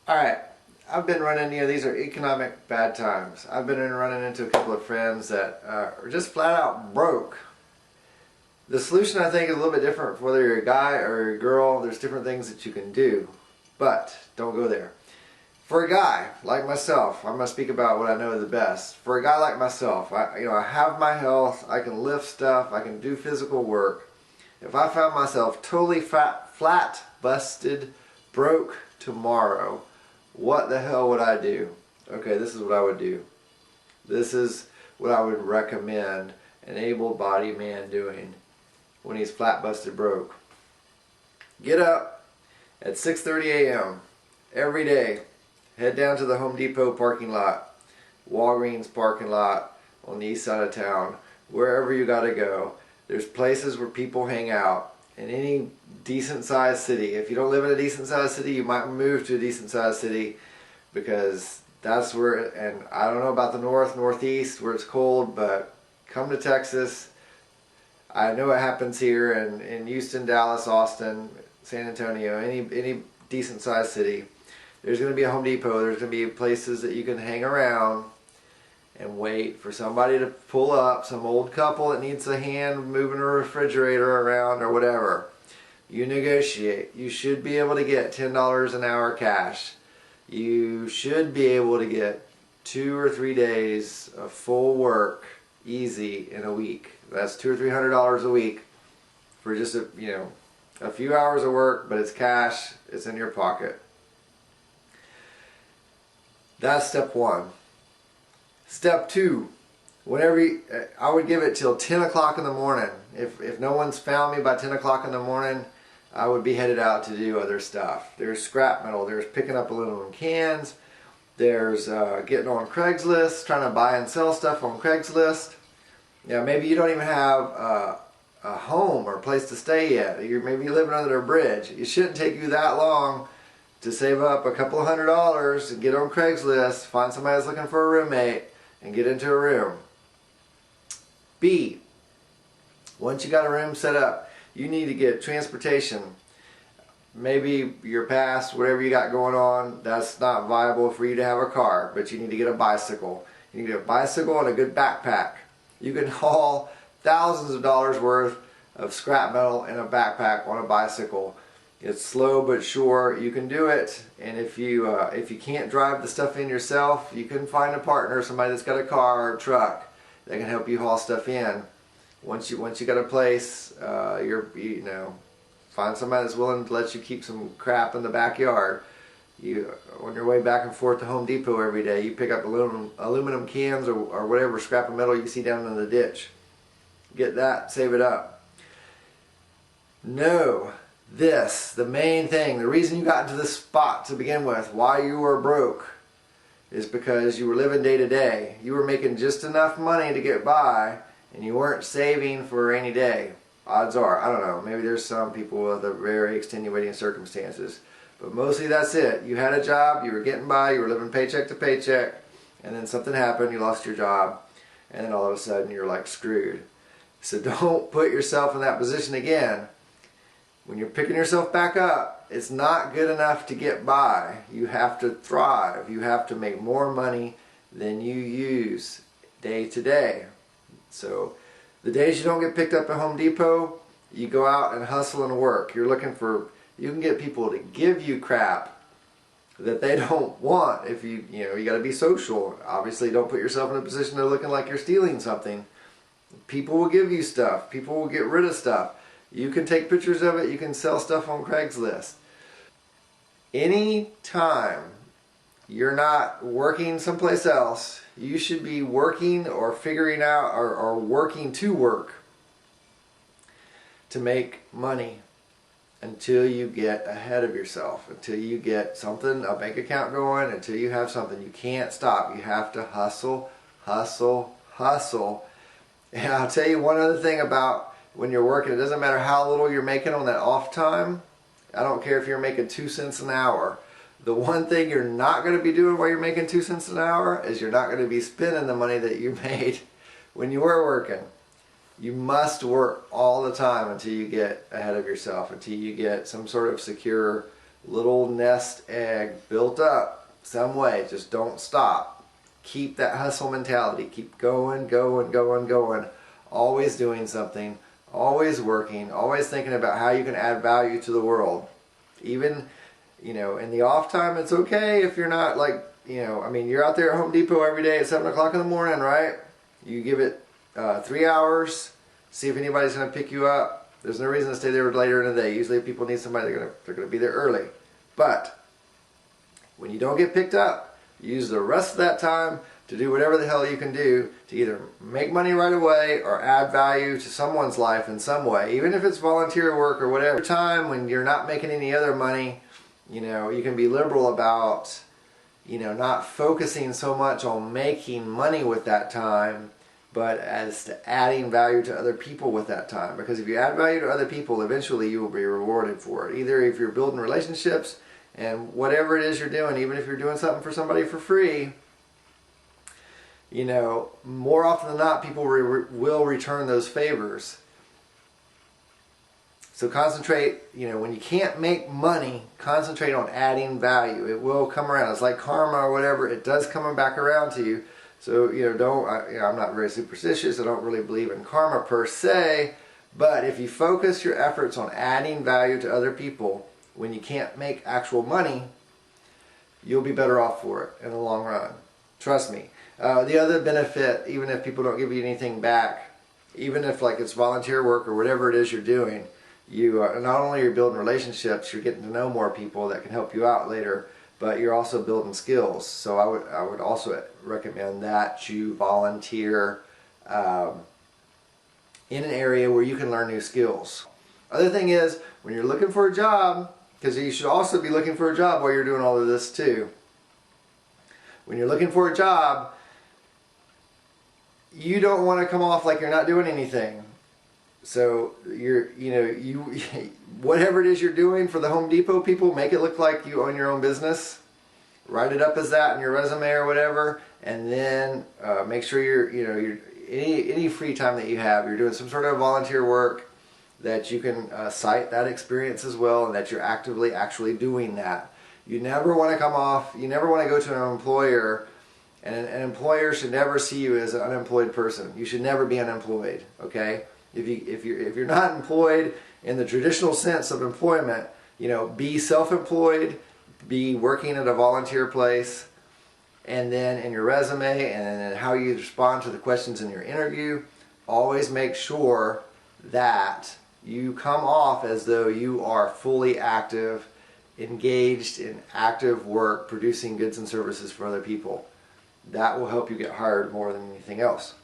Alright, I've been running, these are economic bad times. I've been running into a couple of friends that are just flat out broke. The solution, I think, is a little bit different for whether you're a guy or a girl. There's different things that you can do, but don't go there. For a guy like myself, I'm going to speak about what I know the best. For a guy like myself, I have my health, I can lift stuff, I can do physical work. If I found myself totally flat, busted, broke tomorrow, what the hell would I do? Okay, this is what I would do. This is what I would recommend an able-bodied man doing when he's flat, busted, broke. Get up at 6:30 a.m. every day. Head down to the Home Depot parking lot, Walgreens parking lot on the east side of town, wherever you gotta go. There's places where people hang out in any decent sized city. If you don't live in a decent sized city, you might move to a decent sized city, because that's where, and I don't know about the northeast where it's cold, but come to Texas. I know it happens here in Houston, Dallas, Austin, San Antonio, any decent sized city. There's going to be a Home Depot. There's going to be places that you can hang around and wait for somebody to pull up, some old couple that needs a hand moving a refrigerator around or whatever. You negotiate. You should be able to get $10 an hour cash. You should be able to get 2 or 3 days of full work easy in a week. That's $200 or $300 a week for just a few hours of work, but it's cash. It's in your pocket. That's step one. Step two, I would give it till 10 o'clock in the morning. If no one's found me by 10 o'clock in the morning, I would be headed out to do other stuff. There's scrap metal, there's picking up aluminum cans, there's getting on Craigslist, trying to buy and sell stuff on Craigslist. Maybe you don't even have a home or a place to stay yet. Maybe you're living under a bridge. It shouldn't take you that long to save up a couple of $100 and get on Craigslist, find somebody that's looking for a roommate, and get into a room. B, once you got a room set up, you need to get transportation. Maybe you're past whatever you got going on, that's not viable for you to have a car, but you need to get a bicycle. You need to get a bicycle and a good backpack. You can haul thousands of dollars worth of scrap metal in a backpack on a bicycle. It's slow but sure. You can do it, and if you can't drive the stuff in yourself, you can find a partner, somebody that's got a car or truck that can help you haul stuff in. Once you got a place, find somebody that's willing to let you keep some crap in the backyard. On your way back and forth to Home Depot every day, you pick up aluminum cans or whatever scrap of metal you see down in the ditch. Get that, save it up. No. The main thing, the reason you got into this spot to begin with, why you were broke, is because you were living day to day. You were making just enough money to get by, and you weren't saving for a rainy day. Odds are, I don't know, maybe there's some people with very extenuating circumstances, but mostly that's it. You had a job, you were getting by, you were living paycheck to paycheck, and then something happened, you lost your job, and then all of a sudden you're like screwed. So don't put yourself in that position again. When you're picking yourself back up, it's not good enough to get by. You have to thrive. You have to make more money than you use day to day. So the days you don't get picked up at Home Depot, you go out and hustle and work. You can get people to give you crap that they don't want. If you got to be social. Obviously, don't put yourself in a position of looking like you're stealing something. People will give you stuff. People will get rid of stuff. You can take pictures of it. You can sell stuff on Craigslist. Any time you're not working someplace else, you should be working or figuring out or working to work to make money until you get ahead of yourself, until you get something, a bank account going, until you have something. You can't stop. You have to hustle, hustle, hustle. And I'll tell you one other thing about when you're working, it doesn't matter how little you're making on that off time. I don't care if you're making 2 cents an hour. The one thing you're not going to be doing while you're making 2 cents an hour is you're not going to be spending the money that you made when you were working. You must work all the time until you get ahead of yourself, until you get some sort of secure little nest egg built up some way. Just don't stop. Keep that hustle mentality. Keep going, going, going, going. Always doing something. Always working. Always thinking about how you can add value to the world. Even, in the off time, it's okay if you're not you're out there at Home Depot every day at 7 o'clock in the morning, right? You give it 3 hours, see if anybody's going to pick you up. There's no reason to stay there later in the day. Usually if people need somebody, they're going to be there early. But when you don't get picked up, use the rest of that time to do whatever the hell you can do to either make money right away or add value to someone's life in some way, even if it's volunteer work or whatever. Time when you're not making any other money, you can be liberal about, not focusing so much on making money with that time, but as to adding value to other people with that time. Because if you add value to other people, eventually you will be rewarded for it. Either if you're building relationships and whatever it is you're doing, even if you're doing something for somebody for free, more often than not, people will return those favors. So concentrate, when you can't make money, concentrate on adding value. It will come around. It's like karma or whatever. It does come back around to you. So, I'm not very superstitious. I don't really believe in karma per se. But if you focus your efforts on adding value to other people, when you can't make actual money, you'll be better off for it in the long run. Trust me. The other benefit, even if people don't give you anything back, even if it's volunteer work or whatever it is you're doing, you not only are building relationships, you're getting to know more people that can help you out later, but you're also building skills. So I would also recommend that you volunteer in an area where you can learn new skills. Other thing is, when you're looking for a job, because you should also be looking for a job while you're doing all of this too. When you're looking for a job, you don't want to come off like you're not doing anything. So whatever it is you're doing for the Home Depot people, make it look like you own your own business. Write it up as that in your resume or whatever, and then make sure you're any free time that you have, you're doing some sort of volunteer work, that you can cite that experience as well, and that you're actively actually doing that. You never want to come off. You never want to go to an employer. And an employer should never see you as an unemployed person. You should never be unemployed, okay? If you're not employed in the traditional sense of employment, be self-employed, be working at a volunteer place, and then in your resume and then how you respond to the questions in your interview, always make sure that you come off as though you are fully active, engaged in active work, producing goods and services for other people. That will help you get hired more than anything else.